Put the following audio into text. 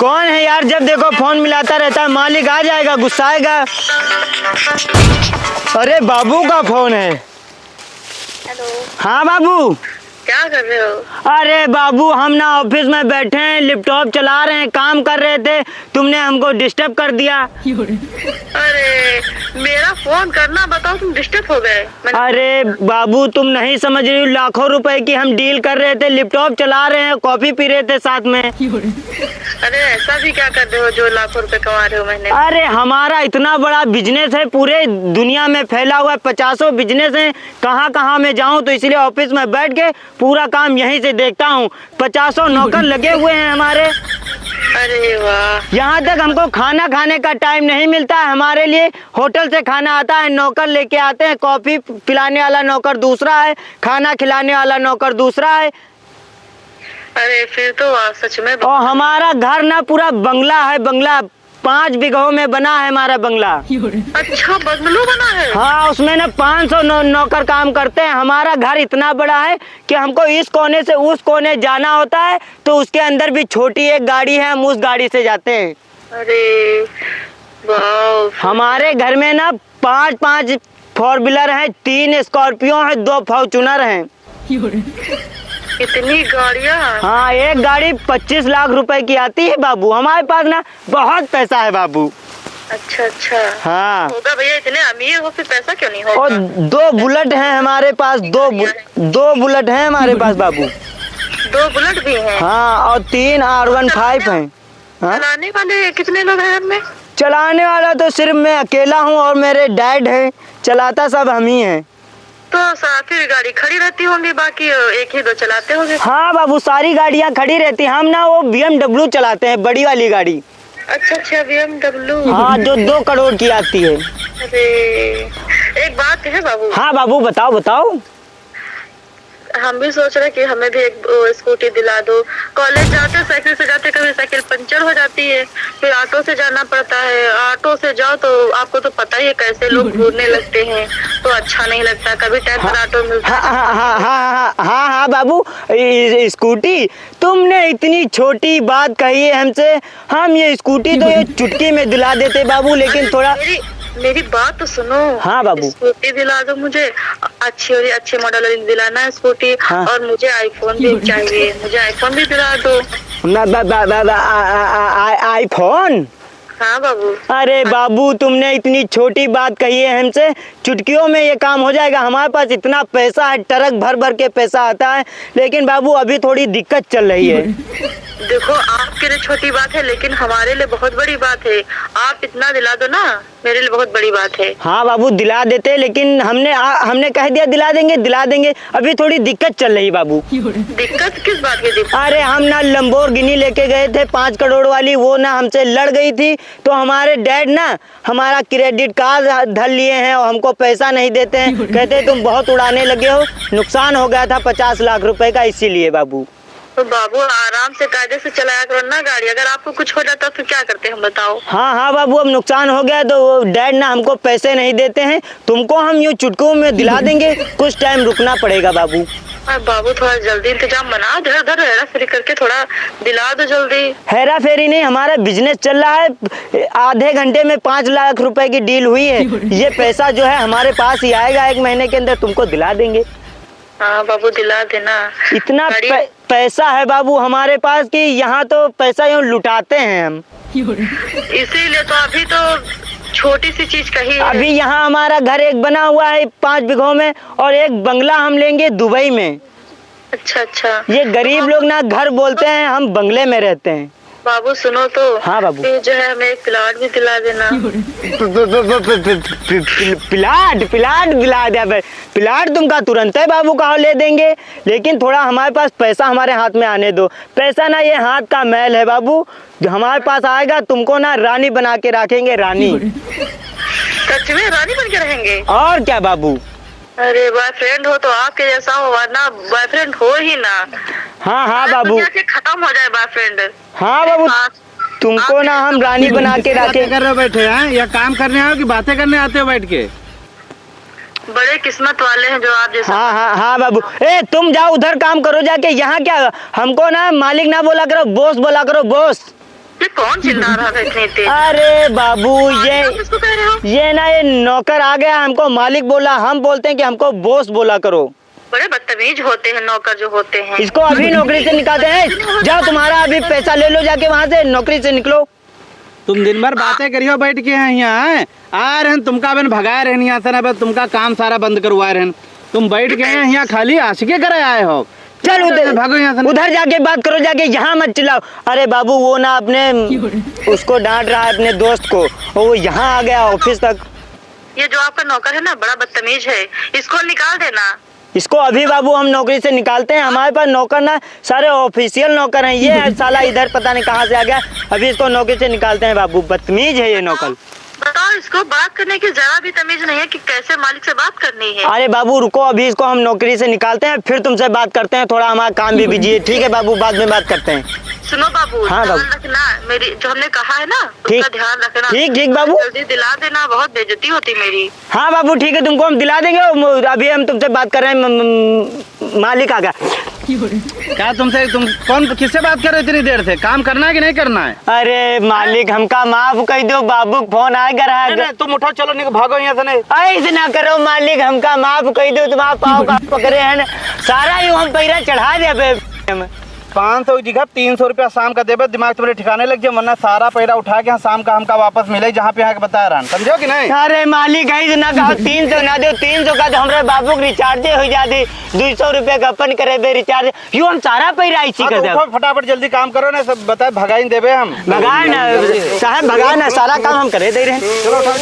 कौन है यार? जब देखो फोन मिलाता रहता है। मालिक आ जाएगा, गुस्साएगा। अरे बाबू का फोन है। हेलो। हाँ बाबू, क्या कर रहे हो? अरे बाबू हम ना ऑफिस में बैठे हैं, लैपटॉप चला रहे हैं, काम कर रहे थे, तुमने हमको डिस्टर्ब कर दिया। अरे मेरा फोन करना बताओ, तुम डिस्टर्ब हो गए। अरे बाबू तुम नहीं समझ रही हो, लाखों रुपए की हम डील कर रहे थे, लैपटॉप चला रहे हैं, कॉफी पी रहे थे साथ में। अरे ऐसा भी क्या कर रहे हो जो लाखों रुपए कमा रहे हो महीने? अरे हमारा इतना बड़ा बिजनेस है, पूरे दुनिया में फैला हुआ है, 50 बिजनेस है, कहाँ कहाँ में जाऊँ, तो इसलिए ऑफिस में बैठ के पूरा काम यहीं से देखता हूँ। 50 नौकर लगे हुए हैं हमारे। अरे वाह। यहाँ तक हमको खाना खाने का टाइम नहीं मिलता है। हमारे लिए होटल से खाना आता है, नौकर लेके आते हैं, कॉफी पिलाने वाला नौकर दूसरा है, खाना खिलाने वाला नौकर दूसरा है। अरे फिर तो सच में। और हमारा घर ना पूरा बंगला है, बंगला 5 बीघों में बना है हमारा बंगला। अच्छा बंगलो बना है? हाँ, उसमें ना 500 नौकर काम करते हैं। हमारा घर इतना बड़ा है कि हमको इस कोने से उस कोने जाना होता है, तो उसके अंदर भी छोटी एक गाड़ी है, हम उस गाड़ी से जाते हैं। अरे वाह। हमारे घर में ना 5 फोर व्हीलर है, 3 स्कॉर्पियो है, 2 फॉर्च्यूनर हैं। इतनी गाड़ियाँ? हाँ, एक गाड़ी 25 लाख रुपए की आती है बाबू। हमारे पास ना बहुत पैसा है बाबू। अच्छा अच्छा। हाँ होगा भैया, इतने अमीर हो फिर पैसा क्यों नहीं होगा? और 2 बुलेट हैं हमारे पास, 2 बुलेट हैं हमारे पास बाबू। 2 बुलेट भी हैं? हाँ, और 3 R15 हैं। हाँ? चलाने वाले कितने लोग हैं घर में? चलाने वाला तो सिर्फ मैं अकेला हूँ और मेरे डैड हैं, चलाता सब हम ही हैं। तो फिर गाड़ी खड़ी रहती होंगी, बाकी एक ही दो चलाते होंगे? हाँ बाबू, सारी गाड़ियाँ खड़ी रहती हैं। हम ना वो BMW चलाते हैं, बड़ी वाली गाड़ी। अच्छा अच्छा, BMW। हाँ, जो 2 करोड़ की आती है। अरे एक बात है बाबू। हाँ बाबू, बताओ बताओ। हम भी सोच रहे कि हमें भी एक स्कूटी दिला दो। कॉलेज जाते साइकिल से जाते, कभी साइकिल पंचर हो जाती है, फिर ऑटो से जाना पड़ता है। ऑटो से जाओ तो आपको तो पता ही है कैसे लोग घूरने लगते हैं, तो अच्छा नहीं लगता। कभी टाइम पर ऑटो मिलता है। हाँ बाबू, स्कूटी तुमने इतनी छोटी बात कही है हमसे। हम ये स्कूटी तो ये चुटकी में दिला देते बाबू, लेकिन थोड़ा मेरी बात तो सुनो। हाँ बाबू। स्कूटी दिला दो मुझे, अच्छे मॉडल दिलाना है स्कूटी। हाँ। और मुझे आईफोन भी चाहिए, मुझे आईफोन भी दिला दो। आईफोन? हाँ बाबू। अरे बाबू, तुमने इतनी छोटी बात कही है हमसे, चुटकियों में ये काम हो जाएगा। हमारे पास इतना पैसा है, ट्रक भर भर के पैसा आता है, लेकिन बाबू अभी थोड़ी दिक्कत चल रही है। देखो आपके लिए छोटी बात है, लेकिन हमारे लिए बहुत बड़ी बात है। आप इतना दिला दो ना, मेरे लिए बहुत बड़ी बात है। हाँ बाबू, दिला देते, लेकिन हमने कह दिया दिला देंगे। अभी थोड़ी दिक्कत चल रही बाबू। दिक्कत किस बात की? अरे हम ना लंबोर्गिनी लेके गए थे 5 करोड़ वाली, वो ना हमसे लड़ गई थी, तो हमारे डैड ना हमारा क्रेडिट कार्ड धर लिए हैं और हमको पैसा नहीं देते हैं। कहते तुम बहुत उड़ाने लगे हो, नुकसान हो गया था 50 लाख रुपए का, इसीलिए बाबू। तो बाबू आराम से कायदे से चलाया करो ना गाड़ी। अगर आपको कुछ हो जाता फिर क्या करते हम बताओ? हाँ बाबू, अब नुकसान हो गया तो डैड ना हमको पैसे नहीं देते हैं। तुमको हम यूँ चुटकियों में दिला देंगे, कुछ टाइम रुकना पड़ेगा बाबू। बाबू थोड़ा जल्दी इंतजाम बना, इधर हेरा फेरी करके थोड़ा दिला दो जल्दी। हेरा फेरी नहीं, हमारा बिजनेस चल रहा है। आधे घंटे में 5 लाख रुपए की डील हुई है। ये पैसा जो है हमारे पास ही आएगा, 1 महीने के अंदर तुमको दिला देंगे। हाँ बाबू, दिला देना। इतना पैसा है बाबू हमारे पास कि यहाँ तो पैसा यूँ लुटाते हैं हम। इसीलिए तो अभी तो छोटी सी चीज कही है। अभी यहाँ हमारा घर एक बना हुआ है 5 बीघों में, और एक बंगला हम लेंगे दुबई में। अच्छा अच्छा। ये गरीब लोग ना घर बोलते हैं, हम बंगले में रहते हैं। बाबू सुनो तो। हाँ बाबू। जो है हमें एक प्लाट भी दिला देना। प्लाट दिला दिया। प्लाट तुमका तुरंत है बाबू, कहाँ ले देंगे, लेकिन थोड़ा हमारे पास पैसा हमारे हाथ में आने दो। पैसा ना ये हाथ का मैल है बाबू, जो हमारे पास आएगा तुमको ना रानी बना के रखेंगे, रानी। सच में रानी बन के रहेंगे? और क्या बाबू। अरे बॉयफ्रेंड हो तो आपके जैसा हो, वरना बॉयफ्रेंड हो ही ना। हाँ बाबू, खत्म हो जाए बॉयफ्रेंड। हाँ बाबू, तुमको ना हम रानी बना के रखे। कर रहे हो बैठे हैं या काम करने आए हो कि बातें करने आते हो बैठ के? बड़े किस्मत वाले हैं जो आप जैसा। हाँ बाबू। तुम जाओ उधर काम करो जाके, यहाँ क्या हमको ना मालिक ना बोला करो, बॉस बोला करो, बॉस। ये कौन चिल्ला रहा था इतनी तेज? अरे बाबू आप इसको कह रहे हो? ये ना ये नौकर आ गया, हमको मालिक बोला, हम बोलते हैं कि हमको बॉस बोला करो। बड़े बदतमीज होते हैं नौकर जो होते हैं। इसको अभी नौकरी से निकालते हैं। जाओ तुम्हारा अभी पैसा ले लो, जाके वहाँ से नौकरी से निकलो। तुम दिन भर बातें करियो बैठ के यहाँ हैं? आ रहे हैं तुमका बन भगा रहे हैं यहाँ से ना, बस तुमका काम सारा बंद करवा रहे हैं। तुम बैठ के यहाँ खाली आशिके करे आए हो। चल उधर भागो यहाँ से। उधर जाके बात करो, जाके यहाँ मत चिल्लाओ। अरे बाबू वो ना अपने उसको डांट रहा है अपने दोस्त को, और वो यहाँ आ गया ऑफिस तक। ये जो आपका नौकर है ना बड़ा बदतमीज है, इसको निकाल देना। इसको अभी बाबू हम नौकरी से निकालते हैं। हमारे पास नौकर ना सारे ऑफिशियल नौकर हैं, ये साला इधर पता नहीं कहाँ से आ गया। अभी इसको नौकरी से निकालते हैं बाबू, बदतमीज है ये नौकर। बताओ इसको बात करने की जरा भी तमीज नहीं है कि कैसे मालिक से बात करनी है। अरे बाबू रुको, अभी इसको हम नौकरी से निकालते हैं, फिर तुमसे बात करते हैं। थोड़ा हमारा काम भी बिजी है। ठीक है बाबू, बाद में बात करते हैं। सुनो बाबू, हाँ ध्यान बाबू। रखना, मेरी जो हमने कहा है ना ठीक। उसका ध्यान रखना। ठीक बाबू। जल्दी दिला देना, बहुत बेइज्जती होती मेरी। हाँ बाबू ठीक है, तुमको हम दिला देंगे। अभी हम तुमसे बात कर रहे हैं, मालिक आ गया। क्या तुमसे तुम कौन किससे बात कर रहे हो इतनी देर से? काम करना है कि नहीं करना है? अरे मालिक हमका माफ कर दो, बाबू फोन आ कर नहीं, तुम उठो, चलो निकल भागो यहाँ से। नहीं ऐसे ना करो मालिक, हमका माफ कर दो। तुम आप पाओ का पकड़े हैं ना, सारा यूं हम पैरा चढ़ा दे। 500 की जगह 300 रुपया शाम का देवे, दिमाग तुम्हारे ठिकाने लग जाए, वरना सारा पैरा उठा के शाम का हमका वापस मिले जहाँ पे यहाँ बता रहा, समझो कि नहीं? अरे मालिक ऐसे ना कहो, 300 ना दो। 300 का तो हमारे बाबू के रिचार्ज हो जाती। 200 रुपया का अपन करे बे रिचार्ज, यूं हम सारा पैरा इसी कर दे। फटाफट जल्दी काम करो ना, सब बताए भगाई देवे हम। भगाए ना साहब, भगाए ना, सारा काम हम करे दे रहे हैं। चलो उठाओ।